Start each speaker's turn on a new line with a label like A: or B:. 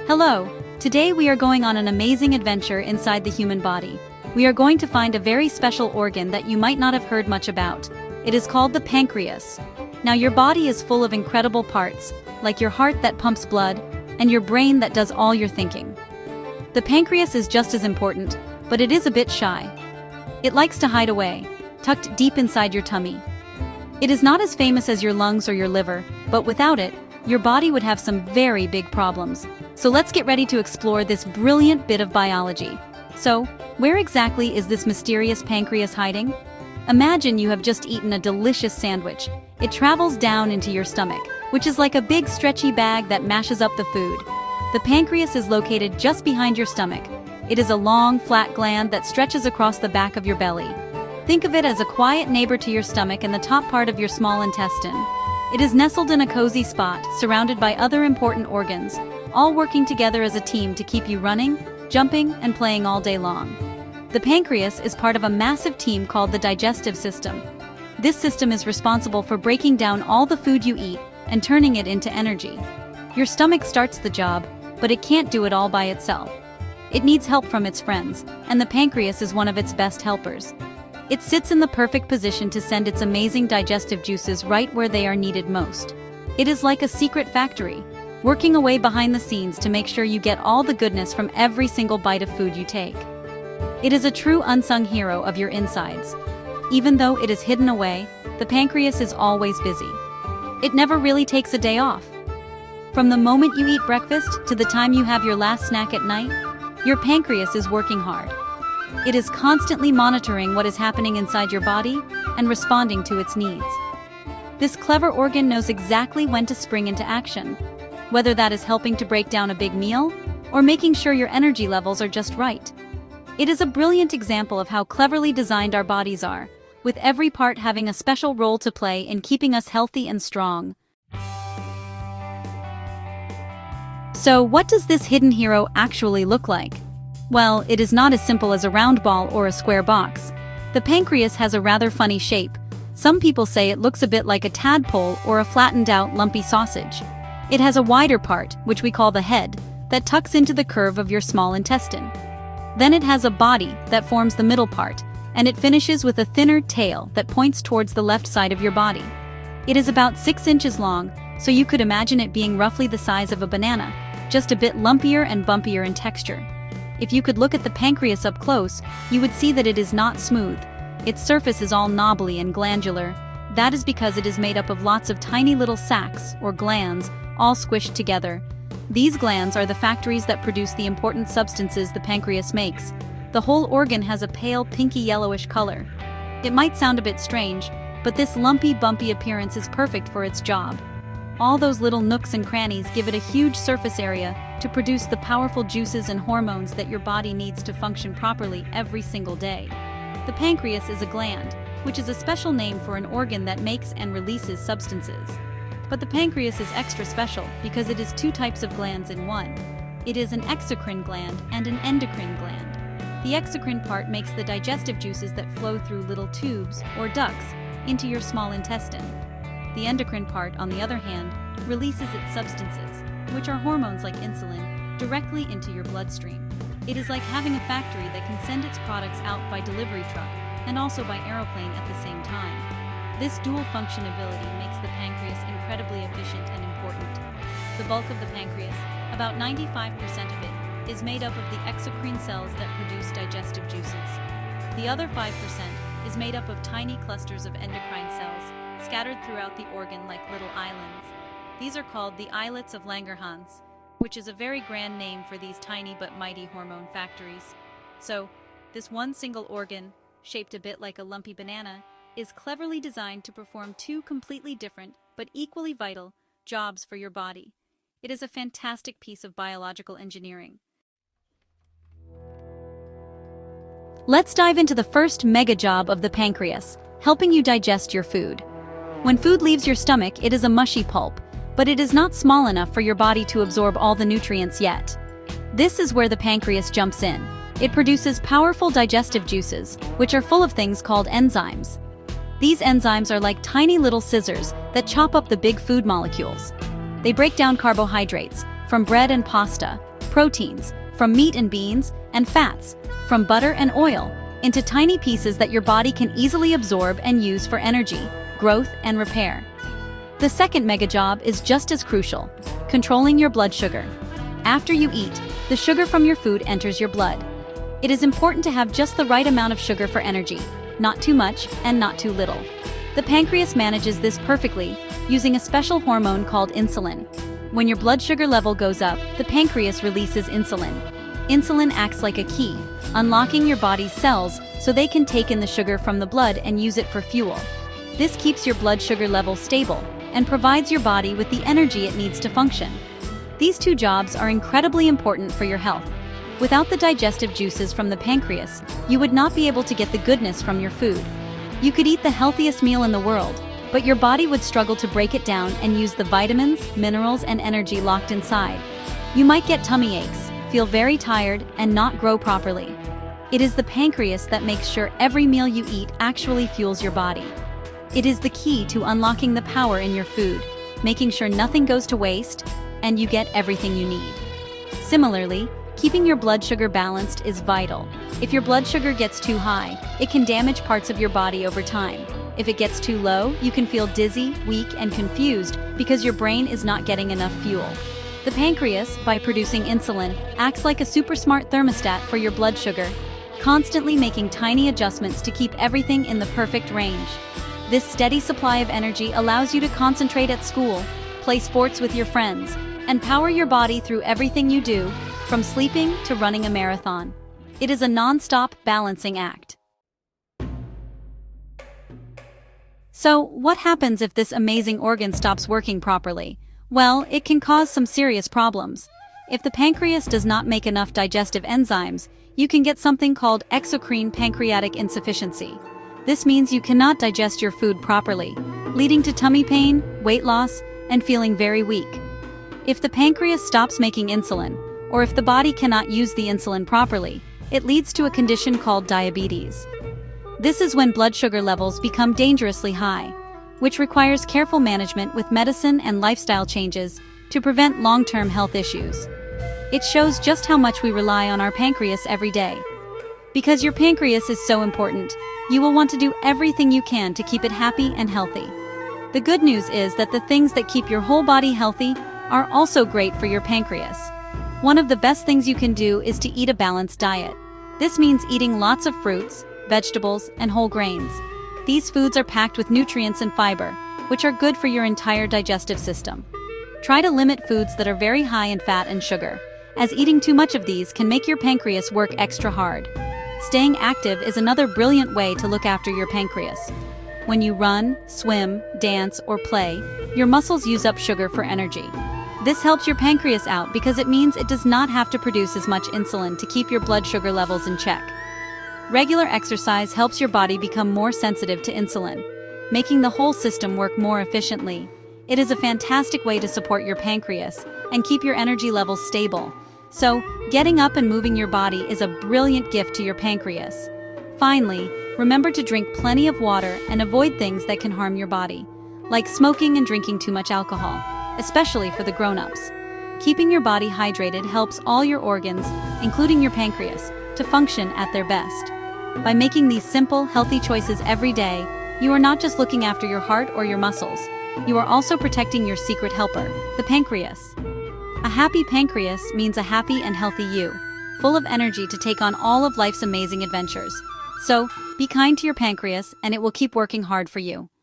A: Hello! Today we are going on an amazing adventure inside the human body. We are going to find a very special organ that you might not have heard much about. It is called the pancreas. Now your body is full of incredible parts, like your heart that pumps blood, and your brain that does all your thinking. The pancreas is just as important, but it is a bit shy. It likes to hide away, tucked deep inside your tummy. It is not as famous as your lungs or your liver, but without it, your body would have some very big problems. So let's get ready to explore this brilliant bit of biology. So, where exactly is this mysterious pancreas hiding? Imagine you have just eaten a delicious sandwich. It travels down into your stomach, which is like a big stretchy bag that mashes up the food. The pancreas is located just behind your stomach. It is a long, flat gland that stretches across the back of your belly. Think of it as a quiet neighbor to your stomach and the top part of your small intestine. It is nestled in a cozy spot, surrounded by other important organs, all working together as a team to keep you running, jumping, and playing all day long. The pancreas is part of a massive team called the digestive system. This system is responsible for breaking down all the food you eat and turning it into energy. Your stomach starts the job, but it can't do it all by itself. It needs help from its friends, and the pancreas is one of its best helpers. It sits in the perfect position to send its amazing digestive juices right where they are needed most. It is like a secret factory, working away behind the scenes to make sure you get all the goodness from every single bite of food you take. It is a true unsung hero of your insides. Even though it is hidden away, the pancreas is always busy. It never really takes a day off. From the moment you eat breakfast to the time you have your last snack at night, your pancreas is working hard. It is constantly monitoring what is happening inside your body and responding to its needs. This clever organ knows exactly when to spring into action, whether that is helping to break down a big meal or making sure your energy levels are just right. It is a brilliant example of how cleverly designed our bodies are, with every part having a special role to play in keeping us healthy and strong. So, what does this hidden hero actually look like? Well, it is not as simple as a round ball or a square box. The pancreas has a rather funny shape. Some people say it looks a bit like a tadpole or a flattened-out lumpy sausage. It has a wider part, which we call the head, that tucks into the curve of your small intestine. Then it has a body that forms the middle part, and it finishes with a thinner tail that points towards the left side of your body. It is about 6 inches long, so you could imagine it being roughly the size of a banana, just a bit lumpier and bumpier in texture. If you could look at the pancreas up close, you would see that it is not smooth. Its surface is all knobbly and glandular. That is because it is made up of lots of tiny little sacs, or glands, all squished together. These glands are the factories that produce the important substances the pancreas makes. The whole organ has a pale pinky yellowish color. It might sound a bit strange, but this lumpy, bumpy appearance is perfect for its job. All those little nooks and crannies give it a huge surface area to produce the powerful juices and hormones that your body needs to function properly every single day. The pancreas is a gland, which is a special name for an organ that makes and releases substances. But the pancreas is extra special because it is 2 types of glands in one. It is an exocrine gland and an endocrine gland. The exocrine part makes the digestive juices that flow through little tubes, or ducts, into your small intestine. The endocrine part, on the other hand, releases its substances, which are hormones like insulin, directly into your bloodstream. It is like having a factory that can send its products out by delivery truck and also by aeroplane at the same time. This dual function ability makes the pancreas incredibly efficient and important. The bulk of the pancreas, about 95% of it, is made up of the exocrine cells that produce digestive juices. The other 5% is made up of tiny clusters of endocrine cells scattered throughout the organ like little islands. These are called the Islets of Langerhans, which is a very grand name for these tiny but mighty hormone factories. So, this one single organ, shaped a bit like a lumpy banana, is cleverly designed to perform 2 completely different, but equally vital, jobs for your body. It is a fantastic piece of biological engineering. Let's dive into the first mega job of the pancreas, helping you digest your food. When food leaves your stomach, it is a mushy pulp, but it is not small enough for your body to absorb all the nutrients yet. This is where the pancreas jumps in. It produces powerful digestive juices, which are full of things called enzymes. These enzymes are like tiny little scissors that chop up the big food molecules. They break down carbohydrates, from bread and pasta, proteins, from meat and beans, and fats, from butter and oil, into tiny pieces that your body can easily absorb and use for energy, growth, and repair. The second mega job is just as crucial: controlling your blood sugar. After you eat, the sugar from your food enters your blood. It is important to have just the right amount of sugar for energy, not too much and not too little. The pancreas manages this perfectly, using a special hormone called insulin. When your blood sugar level goes up, the pancreas releases insulin. Insulin acts like a key, unlocking your body's cells so they can take in the sugar from the blood and use it for fuel. This keeps your blood sugar level stable and provides your body with the energy it needs to function. These two jobs are incredibly important for your health. Without the digestive juices from the pancreas, you would not be able to get the goodness from your food. You could eat the healthiest meal in the world, but your body would struggle to break it down and use the vitamins, minerals, and energy locked inside. You might get tummy aches, feel very tired, and not grow properly. It is the pancreas that makes sure every meal you eat actually fuels your body. It is the key to unlocking the power in your food, making sure nothing goes to waste, and you get everything you need. Similarly, keeping your blood sugar balanced is vital. If your blood sugar gets too high, it can damage parts of your body over time. If it gets too low, you can feel dizzy, weak, and confused because your brain is not getting enough fuel. The pancreas, by producing insulin, acts like a super smart thermostat for your blood sugar, constantly making tiny adjustments to keep everything in the perfect range. This steady supply of energy allows you to concentrate at school, play sports with your friends, and power your body through everything you do, from sleeping to running a marathon. It is a non-stop balancing act. So, what happens if this amazing organ stops working properly? Well, it can cause some serious problems. If the pancreas does not make enough digestive enzymes, you can get something called exocrine pancreatic insufficiency. This means you cannot digest your food properly, leading to tummy pain, weight loss, and feeling very weak. If the pancreas stops making insulin, or if the body cannot use the insulin properly, it leads to a condition called diabetes. This is when blood sugar levels become dangerously high, which requires careful management with medicine and lifestyle changes to prevent long-term health issues. It shows just how much we rely on our pancreas every day. Because your pancreas is so important, you will want to do everything you can to keep it happy and healthy. The good news is that the things that keep your whole body healthy are also great for your pancreas. One of the best things you can do is to eat a balanced diet. This means eating lots of fruits, vegetables, and whole grains. These foods are packed with nutrients and fiber, which are good for your entire digestive system. Try to limit foods that are very high in fat and sugar, as eating too much of these can make your pancreas work extra hard. Staying active is another brilliant way to look after your pancreas. When you run, swim, dance, or play, your muscles use up sugar for energy. This helps your pancreas out because it means it does not have to produce as much insulin to keep your blood sugar levels in check. Regular exercise helps your body become more sensitive to insulin, making the whole system work more efficiently. It is a fantastic way to support your pancreas and keep your energy levels stable. So, getting up and moving your body is a brilliant gift to your pancreas. Finally, remember to drink plenty of water and avoid things that can harm your body, like smoking and drinking too much alcohol, especially for the grown-ups. Keeping your body hydrated helps all your organs, including your pancreas, to function at their best. By making these simple, healthy choices every day, you are not just looking after your heart or your muscles, you are also protecting your secret helper, the pancreas. A happy pancreas means a happy and healthy you, full of energy to take on all of life's amazing adventures. So, be kind to your pancreas and it will keep working hard for you.